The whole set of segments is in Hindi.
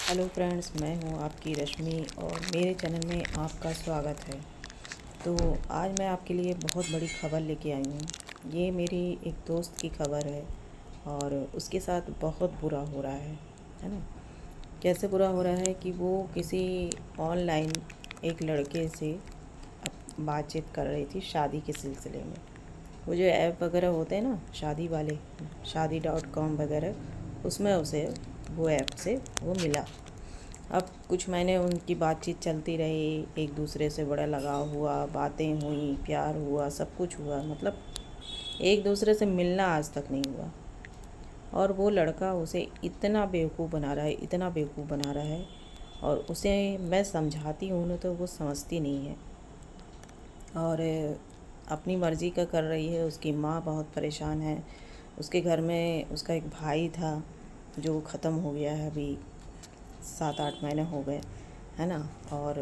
हेलो फ्रेंड्स, मैं हूं आपकी रश्मि और मेरे चैनल में आपका स्वागत है। तो आज मैं आपके लिए बहुत बड़ी खबर लेके आई हूं। ये मेरी एक दोस्त की खबर है और उसके साथ बहुत बुरा हो रहा है ना। कैसे बुरा हो रहा है कि वो किसी ऑनलाइन एक लड़के से बातचीत कर रही थी शादी के सिलसिले में। वो जो ऐप वगैरह होते हैं ना, शादी वाले, शादी.com वगैरह, उसमें उसे वो ऐप से वो मिला। अब कुछ महीने उनकी बातचीत चलती रही, एक दूसरे से बड़ा लगाव हुआ, बातें हुई, प्यार हुआ, सब कुछ हुआ। मतलब एक दूसरे से मिलना आज तक नहीं हुआ। और वो लड़का उसे इतना बेवकूफ़ बना रहा है, इतना बेवकूफ़ बना रहा है। और उसे मैं समझाती हूँ ना तो वो समझती नहीं है और अपनी मर्ज़ी का कर रही है। उसकी माँ बहुत परेशान है। उसके घर में उसका एक भाई था जो ख़त्म हो गया है, अभी 7-8 महीने हो गए, है ना। और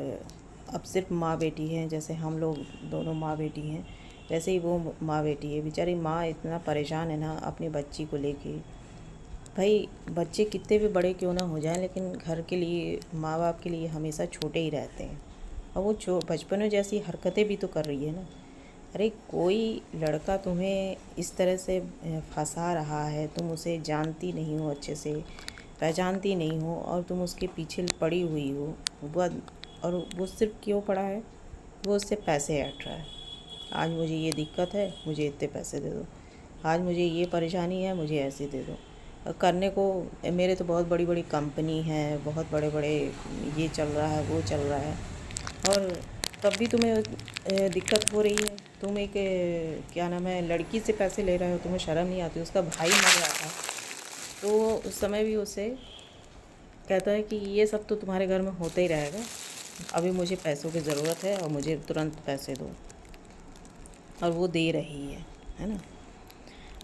अब सिर्फ माँ बेटी हैं। जैसे हम लोग दोनों माँ बेटी हैं, वैसे ही वो माँ बेटी है। बेचारी माँ इतना परेशान है ना अपनी बच्ची को लेके। भाई, बच्चे कितने भी बड़े क्यों ना हो जाएं, लेकिन घर के लिए, माँ बाप के लिए हमेशा छोटे ही रहते हैं। और वो बचपन में जैसी हरकतें भी तो कर रही है ना। अरे, कोई लड़का तुम्हें इस तरह से फंसा रहा है, तुम उसे जानती नहीं हो, अच्छे से पहचानती नहीं हो, और तुम उसके पीछे पड़ी हुई हो। वो और वो सिर्फ क्यों पड़ा है? वो उससे पैसे ऐंठ रहा है। आज मुझे ये दिक्कत है, मुझे इतने पैसे दे दो। आज मुझे ये परेशानी है, मुझे ऐसे दे दो। और करने को मेरे तो बहुत बड़ी बड़ी कंपनी है, बहुत बड़े बड़े ये चल रहा है, वो चल रहा है। और तब भी तुम्हें दिक्कत हो रही है। तुम एक क्या नाम है, लड़की से पैसे ले रहे हो, तुम्हें शर्म नहीं आती? उसका भाई मर रहा था तो उस समय भी उसे कहता है कि ये सब तो तुम्हारे घर में होता ही रहेगा, अभी मुझे पैसों की ज़रूरत है और मुझे तुरंत पैसे दो। और वो दे रही है ना।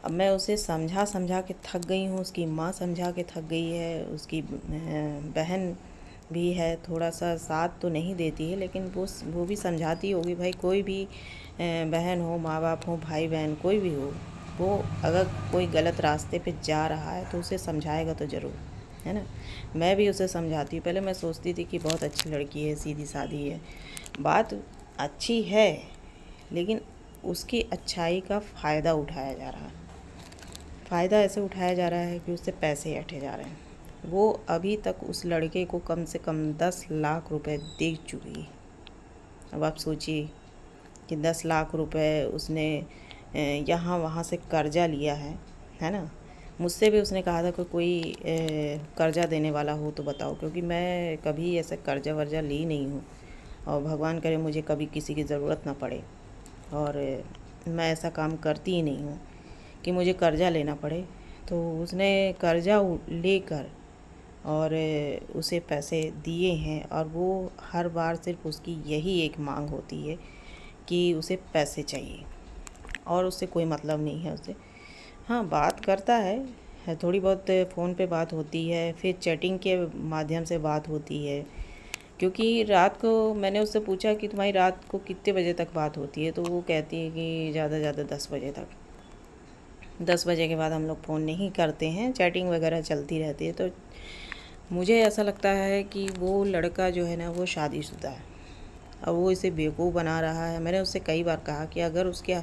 अब मैं उसे समझा समझा के थक गई हूँ, उसकी माँ समझा के थक गई है, उसकी बहन भी है, थोड़ा सा साथ तो नहीं देती है, लेकिन वो भी समझाती होगी। भाई, कोई भी बहन हो, माँ बाप हो, भाई बहन कोई भी हो, वो अगर कोई गलत रास्ते पे जा रहा है तो उसे समझाएगा तो ज़रूर, है ना। मैं भी उसे समझाती हूँ। पहले मैं सोचती थी कि बहुत अच्छी लड़की है, सीधी सादी है। बात अच्छी है, लेकिन उसकी अच्छाई का फ़ायदा उठाया जा रहा है। फ़ायदा ऐसे उठाया जा रहा है कि उससे पैसे ऐंठे जा रहे हैं। वो अभी तक उस लड़के को कम से कम 10 लाख रुपए दे चुकी है। अब आप सोचिए कि 10 लाख रुपए उसने यहाँ वहाँ से कर्जा लिया है ना। मुझसे भी उसने कहा था कि कोई कर्जा देने वाला हो तो बताओ, क्योंकि मैं कभी ऐसा कर्जा वर्जा ली नहीं हूँ और भगवान करे मुझे कभी किसी की ज़रूरत ना पड़े। और मैं ऐसा काम करती ही नहीं हूँ कि मुझे कर्जा लेना पड़े। तो उसने कर्जा लेकर और उसे पैसे दिए हैं, और वो हर बार सिर्फ उसकी यही एक मांग होती है कि उसे पैसे चाहिए, और उससे कोई मतलब नहीं है उसे। हाँ, बात करता है, थोड़ी बहुत फ़ोन पे बात होती है, फिर चैटिंग के माध्यम से बात होती है। क्योंकि रात को मैंने उससे पूछा कि तुम्हारी रात को कितने बजे तक बात होती है, तो वो कहती है कि ज़्यादा से ज़्यादा 10 बजे तक। 10 बजे के बाद हम लोग फ़ोन नहीं करते हैं, चैटिंग वगैरह चलती रहती है। तो मुझे ऐसा लगता है कि वो लड़का जो है ना, वो शादीशुदा है और वो इसे बेवकूफ़ बना रहा है। मैंने उससे कई बार कहा कि अगर उसके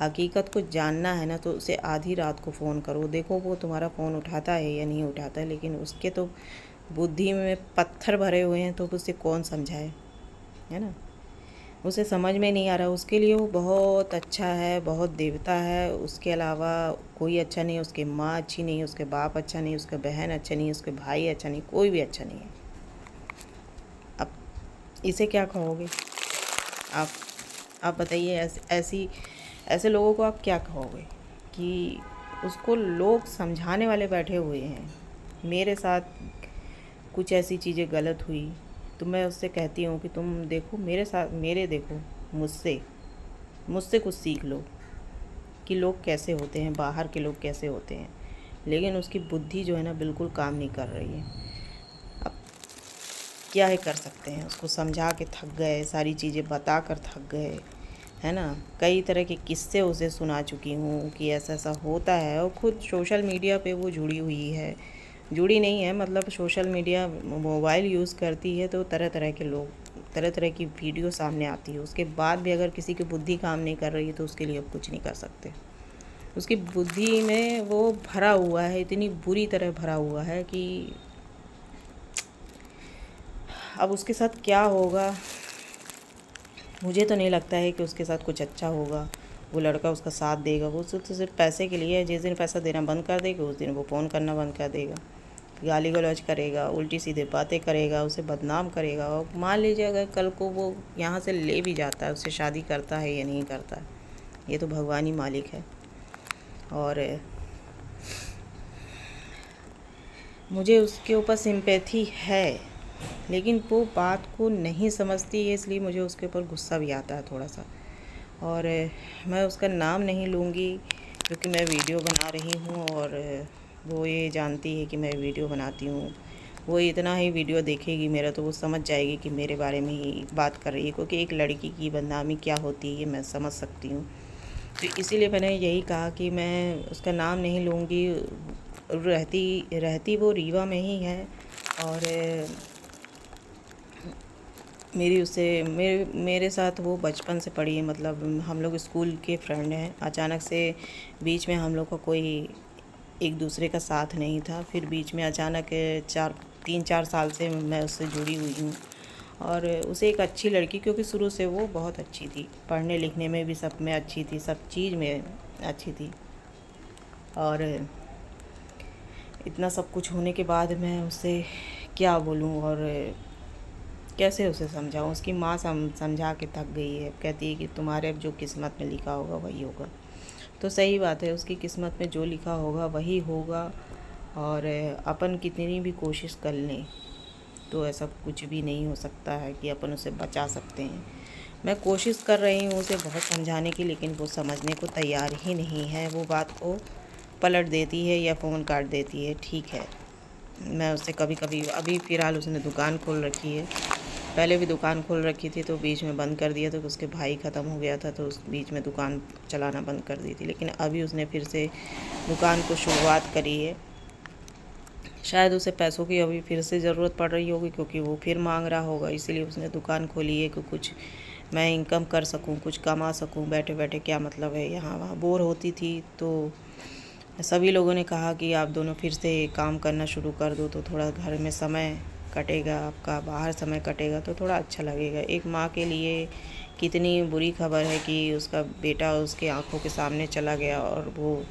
हकीकत को जानना है ना तो उसे आधी रात को फ़ोन करो, देखो वो तुम्हारा फ़ोन उठाता है या नहीं उठाता है। लेकिन उसके तो बुद्धि में पत्थर भरे हुए हैं, तो उसे कौन समझाए, है ना। उसे समझ में नहीं आ रहा। उसके लिए वो बहुत अच्छा है, बहुत देवता है, उसके अलावा कोई अच्छा नहीं है। उसकी माँ अच्छी नहीं है, उसके बाप अच्छा नहीं, उसका बहन अच्छा नहीं, उसके भाई अच्छा नहीं, कोई भी अच्छा नहीं है। अब इसे क्या कहोगे आप? आप बताइए, ऐसे लोगों को आप क्या कहोगे कि उसको लोग समझाने वाले बैठे हुए हैं। मेरे साथ कुछ ऐसी चीज़ें गलत हुई तो मैं उससे कहती हूँ कि तुम देखो मेरे साथ, मेरे देखो, मुझसे मुझसे कुछ सीख लो कि लोग कैसे होते हैं, बाहर के लोग कैसे होते हैं। लेकिन उसकी बुद्धि जो है ना, बिल्कुल काम नहीं कर रही है। अब क्या ही कर सकते हैं, उसको समझा के थक गए, सारी चीज़ें बता कर थक गए, है ना। कई तरह के किस्से उसे सुना चुकी हूँ कि ऐसा ऐसा होता है, और ख़ुद सोशल मीडिया पे वो जुड़ी हुई है जुड़ी नहीं है, मतलब सोशल मीडिया मोबाइल यूज़ करती है तो तरह तरह के लोग, तरह तरह की वीडियो सामने आती है। उसके बाद भी अगर किसी की बुद्धि काम नहीं कर रही है तो उसके लिए अब कुछ नहीं कर सकते। उसकी बुद्धि में वो भरा हुआ है, इतनी बुरी तरह भरा हुआ है कि अब उसके साथ क्या होगा, मुझे तो नहीं लगता है कि उसके साथ कुछ अच्छा होगा। वो लड़का उसका साथ देगा, वो तो सिर्फ पैसे के लिए है। जिस दिन पैसा देना बंद कर देगा उस दिन वो फ़ोन करना बंद कर देगा, गाली गलौज करेगा, उल्टी सीधे बातें करेगा, उसे बदनाम करेगा। और मान लीजिए अगर कल को वो यहाँ से ले भी जाता है, उससे शादी करता है या नहीं करता है, ये तो भगवान ही मालिक है। और मुझे उसके ऊपर सिंपैथी है, लेकिन वो बात को नहीं समझती है, इसलिए मुझे उसके ऊपर गुस्सा भी आता है थोड़ा सा। और मैं उसका नाम नहीं लूँगी क्योंकि मैं वीडियो बना रही हूँ और वो ये जानती है कि मैं वीडियो बनाती हूँ। वो इतना ही वीडियो देखेगी मेरा तो वो समझ जाएगी कि मेरे बारे में ही बात कर रही है, क्योंकि एक लड़की की बदनामी क्या होती है ये मैं समझ सकती हूँ। तो इसीलिए मैंने यही कहा कि मैं उसका नाम नहीं लूँगी। रहती वो रीवा में ही है और मेरे साथ वो बचपन से पढ़ी है, मतलब हम लोग स्कूल के फ्रेंड हैं। अचानक से बीच में हम लोग का कोई एक दूसरे का साथ नहीं था, फिर बीच में अचानक 3-4 साल से मैं उससे जुड़ी हुई हूँ। और उसे एक अच्छी लड़की, क्योंकि शुरू से वो बहुत अच्छी थी, पढ़ने लिखने में भी सब में अच्छी थी, सब चीज़ में अच्छी थी। और इतना सब कुछ होने के बाद मैं उससे क्या बोलूँ और कैसे उसे समझाऊँ। उसकी माँ समझा के थक गई है, कहती है कि तुम्हारे अब जो किस्मत में लिखा होगा वही होगा। तो सही बात है, उसकी किस्मत में जो लिखा होगा वही होगा। और अपन कितनी भी कोशिश कर लें तो ऐसा कुछ भी नहीं हो सकता है कि अपन उसे बचा सकते हैं। मैं कोशिश कर रही हूँ उसे बहुत समझाने की, लेकिन वो समझने को तैयार ही नहीं है। वो बात को पलट देती है या फ़ोन काट देती है। ठीक है, मैं उससे कभी कभी, अभी फ़िलहाल उसने दुकान खोल रखी है, पहले भी दुकान खोल रखी थी तो बीच में बंद कर दिया, तो उसके भाई ख़त्म हो गया था तो उस बीच में दुकान चलाना बंद कर दी थी। लेकिन अभी उसने फिर से दुकान को शुरुआत करी है। शायद उसे पैसों की अभी फिर से ज़रूरत पड़ रही होगी, क्योंकि वो फिर मांग रहा होगा, इसीलिए उसने दुकान खोली है कि कुछ मैं इनकम कर सकूं, कुछ कमा सकूं। बैठे बैठे क्या मतलब है, यहाँ वहाँ बोर होती थी। तो सभी लोगों ने कहा कि आप दोनों फिर से काम करना शुरू कर दो तो थोड़ा घर में समय कटेगा आपका, बाहर समय कटेगा तो थोड़ा अच्छा लगेगा। एक माँ के लिए कितनी बुरी खबर है कि उसका बेटा उसके आंखों के सामने चला गया और वो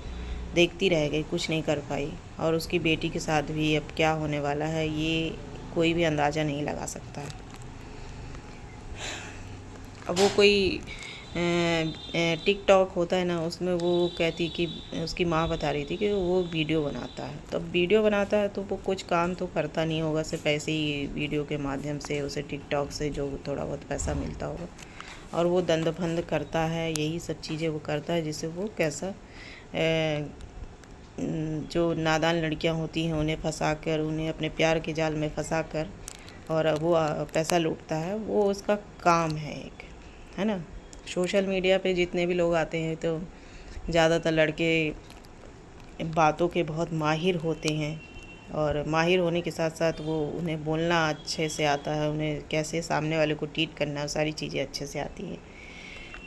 देखती रह गई, कुछ नहीं कर पाई। और उसकी बेटी के साथ भी अब क्या होने वाला है ये कोई भी अंदाज़ा नहीं लगा सकता है। अब वो कोई टिकटॉक होता है ना, उसमें वो कहती कि उसकी माँ बता रही थी कि वो वीडियो बनाता है। तो वीडियो बनाता है तो वो कुछ काम तो करता नहीं होगा, सिर्फ ऐसे ही वीडियो के माध्यम से उसे टिकटॉक से जो थोड़ा बहुत पैसा मिलता होगा, और वो दंड फंद करता है, यही सब चीज़ें वो करता है जिससे वो कैसा जो नादान लड़कियां होती हैं उन्हें फंसा कर, उन्हें अपने प्यार के जाल में फंसा कर और वो पैसा लूटता है। वो उसका काम है एक, है ना। सोशल मीडिया पे जितने भी लोग आते हैं तो ज़्यादातर लड़के बातों के बहुत माहिर होते हैं, और माहिर होने के साथ साथ वो उन्हें बोलना अच्छे से आता है, उन्हें कैसे सामने वाले को ट्रीट करना, सारी चीज़ें अच्छे से आती हैं।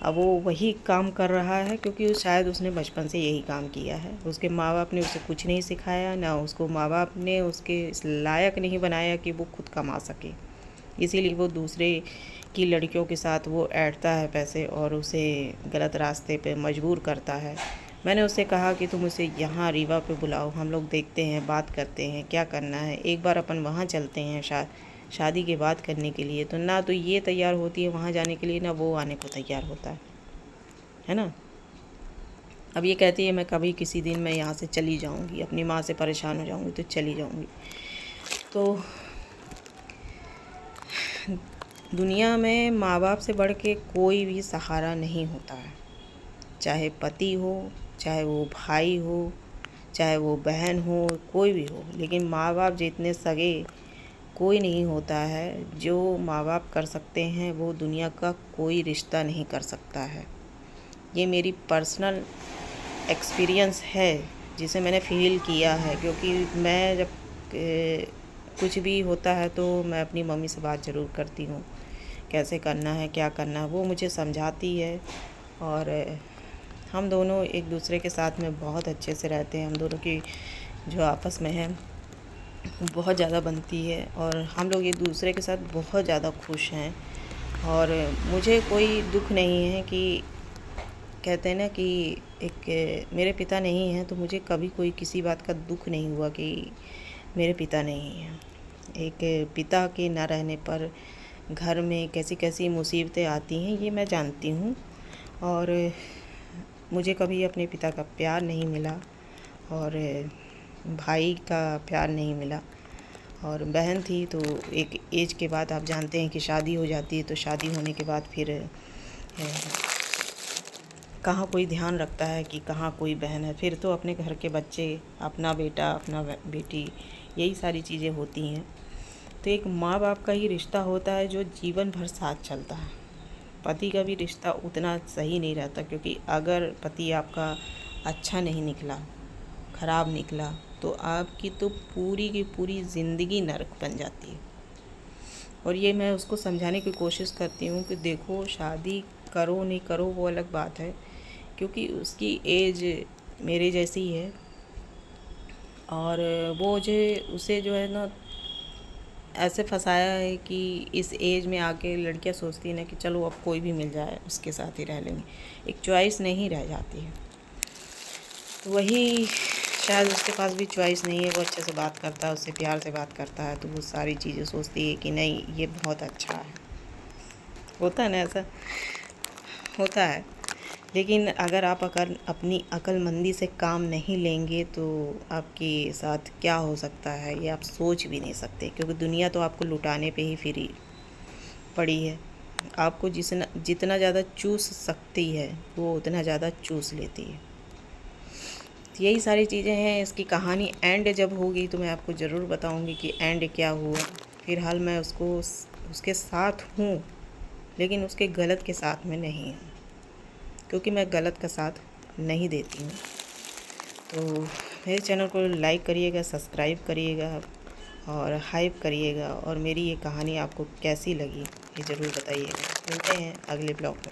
अब वो वही काम कर रहा है क्योंकि शायद उसने बचपन से यही काम किया है। उसके माँ बाप ने उसे कुछ नहीं सिखाया, ना उसको माँ बाप ने उसके इस लायक नहीं बनाया कि वो खुद कमा सके। इसीलिए वो दूसरे की लड़कियों के साथ वो ऐंठता है पैसे और उसे गलत रास्ते पे मजबूर करता है। मैंने उससे कहा कि तुम उसे यहाँ रीवा पे बुलाओ, हम लोग देखते हैं, बात करते हैं, क्या करना है, एक बार अपन वहाँ चलते हैं शादी की बात करने के लिए। तो ना तो ये तैयार होती है वहाँ जाने के लिए, ना वो आने को तैयार होता है ना। अब ये कहती है मैं कभी किसी दिन मैं यहाँ से चली जाऊँगी, अपनी माँ से परेशान हो जाऊँगी तो चली जाऊँगी। तो दुनिया में माँ बाप से बढ़ के कोई भी सहारा नहीं होता है, चाहे पति हो, चाहे वो भाई हो, चाहे वो बहन हो, कोई भी हो। लेकिन माँ बाप जितने सगे कोई नहीं होता है। जो माँ बाप कर सकते हैं वो दुनिया का कोई रिश्ता नहीं कर सकता है। ये मेरी पर्सनल एक्सपीरियंस है जिसे मैंने फ़ील किया है, क्योंकि मैं जब कुछ भी होता है तो मैं अपनी मम्मी से बात ज़रूर करती हूँ, कैसे करना है, क्या करना है, वो मुझे समझाती है। और हम दोनों एक दूसरे के साथ में बहुत अच्छे से रहते हैं। हम दोनों की जो आपस में है बहुत ज़्यादा बनती है और हम लोग एक दूसरे के साथ बहुत ज़्यादा खुश हैं। और मुझे कोई दुख नहीं है कि कहते हैं ना कि एक मेरे पिता नहीं हैं, तो मुझे कभी कोई किसी बात का दुख नहीं हुआ कि मेरे पिता नहीं हैं। एक पिता के ना रहने पर घर में कैसी कैसी मुसीबतें आती हैं, ये मैं जानती हूँ। और मुझे कभी अपने पिता का प्यार नहीं मिला और भाई का प्यार नहीं मिला। और बहन थी तो एक एज के बाद आप जानते हैं कि शादी हो जाती है, तो शादी होने के बाद फिर कहाँ कोई ध्यान रखता है कि कहाँ कोई बहन है। फिर तो अपने घर के बच्चे, अपना बेटा, अपना बेटी, यही सारी चीज़ें होती हैं। तो एक माँ बाप का ही रिश्ता होता है जो जीवन भर साथ चलता है। पति का भी रिश्ता उतना सही नहीं रहता, क्योंकि अगर पति आपका अच्छा नहीं निकला, ख़राब निकला, तो आपकी तो पूरी की पूरी ज़िंदगी नरक बन जाती है। और ये मैं उसको समझाने की कोशिश करती हूँ कि देखो, शादी करो नहीं करो वो अलग बात है, क्योंकि उसकी एज मेरे जैसी है। और वो उसे जो है ना ऐसे फंसाया है कि इस एज में आके लड़कियां सोचती हैं ना कि चलो अब कोई भी मिल जाए उसके साथ ही रह लेंगे। एक चॉइस नहीं रह जाती है। तो वही शायद उसके पास भी चॉइस नहीं है। वो अच्छे से बात करता है, उससे प्यार से बात करता है, तो वो सारी चीज़ें सोचती है कि नहीं ये बहुत अच्छा है। होता है ना, ऐसा होता है। लेकिन अगर आप अपनी अक्लमंदी से काम नहीं लेंगे तो आपके साथ क्या हो सकता है ये आप सोच भी नहीं सकते, क्योंकि दुनिया तो आपको लुटाने पे ही फिरी पड़ी है। आपको जितना ज़्यादा चूस सकती है वो उतना ज़्यादा चूस लेती है। तो यही सारी चीज़ें हैं। इसकी कहानी एंड जब होगी तो मैं आपको ज़रूर बताऊंगी कि एंड क्या हुआ। फ़िलहाल मैं उसके साथ हूँ, लेकिन उसके गलत के साथ में नहीं हूँ, क्योंकि मैं गलत का साथ नहीं देती हूँ। तो मेरे चैनल को लाइक करिएगा, सब्सक्राइब करिएगा और हाइप करिएगा। और मेरी ये कहानी आपको कैसी लगी ये ज़रूर बताइएगा। मिलते हैं अगले ब्लॉग में।